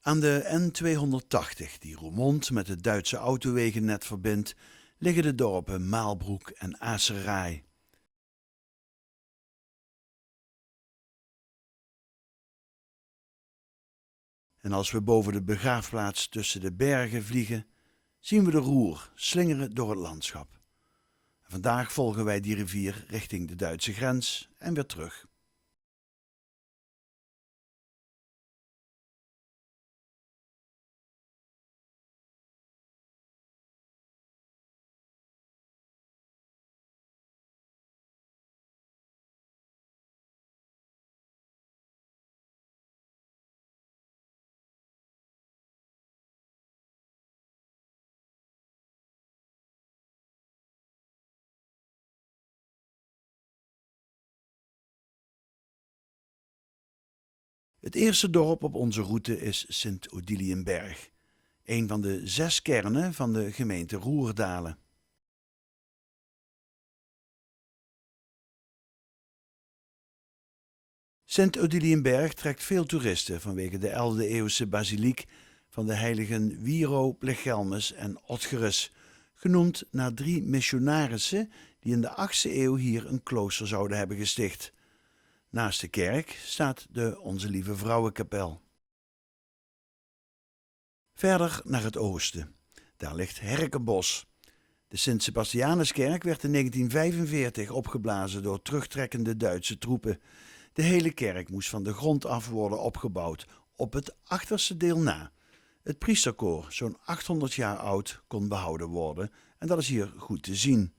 Aan de N280, die Roermond met het Duitse autowegennet verbindt, liggen de dorpen Maalbroek en Aserraai. En als we boven de begraafplaats tussen de bergen vliegen, zien we de Roer slingeren door het landschap. Vandaag volgen wij die rivier richting de Duitse grens en weer terug. Het eerste dorp op onze route is Sint-Odiliënberg, een van de 6 kernen van de gemeente Roerdalen. Sint-Odiliënberg trekt veel toeristen vanwege de 11e-eeuwse basiliek van de heiligen Wiro, Plechelmus en Otgerus, genoemd naar 3 missionarissen die in de 8e eeuw hier een klooster zouden hebben gesticht. Naast de kerk staat de Onze Lieve Vrouwenkapel. Verder naar het oosten. Daar ligt Herkenbos. De Sint-Sebastianuskerk werd in 1945 opgeblazen door terugtrekkende Duitse troepen. De hele kerk moest van de grond af worden opgebouwd, op het achterste deel na. Het priesterkoor, zo'n 800 jaar oud, kon behouden worden en dat is hier goed te zien.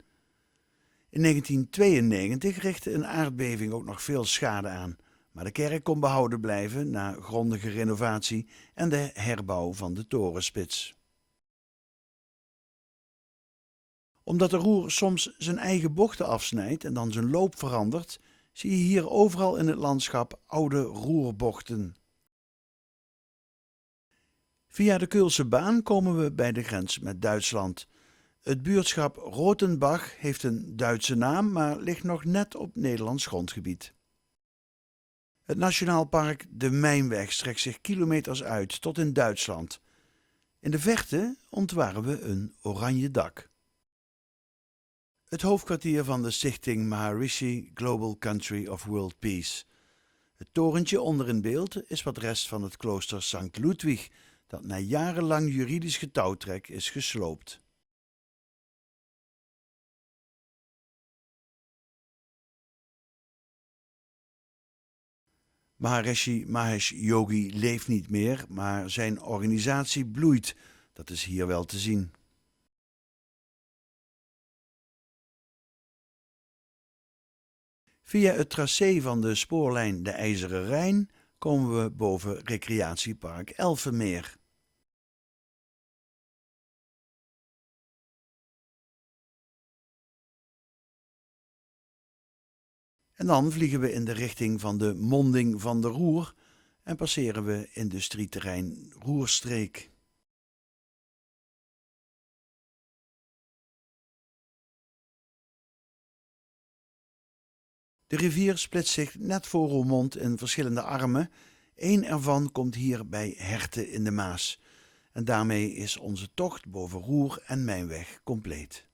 In 1992 richtte een aardbeving ook nog veel schade aan, maar de kerk kon behouden blijven na grondige renovatie en de herbouw van de torenspits. Omdat de Roer soms zijn eigen bochten afsnijdt en dan zijn loop verandert, zie je hier overal in het landschap oude roerbochten. Via de Keulse baan komen we bij de grens met Duitsland. Het buurtschap Rotenbach heeft een Duitse naam, maar ligt nog net op Nederlands grondgebied. Het Nationaal Park De Mijnweg strekt zich kilometers uit tot in Duitsland. In de verte ontwaren we een oranje dak. Het hoofdkwartier van de stichting Maharishi Global Country of World Peace. Het torentje onder in beeld is wat rest van het klooster Sankt Ludwig, dat na jarenlang juridisch getouwtrek is gesloopt. Maharishi Mahesh Yogi leeft niet meer, maar zijn organisatie bloeit. Dat is hier wel te zien. Via het tracé van de spoorlijn de IJzeren Rijn komen we boven recreatiepark Elfenmeer. En dan vliegen we in de richting van de monding van de Roer en passeren we industrieterrein Roerstreek. De rivier splitst zich net voor Roermond in verschillende armen. Eén ervan komt hier bij Herten in de Maas. En daarmee is onze tocht boven Roer en Mijnweg compleet.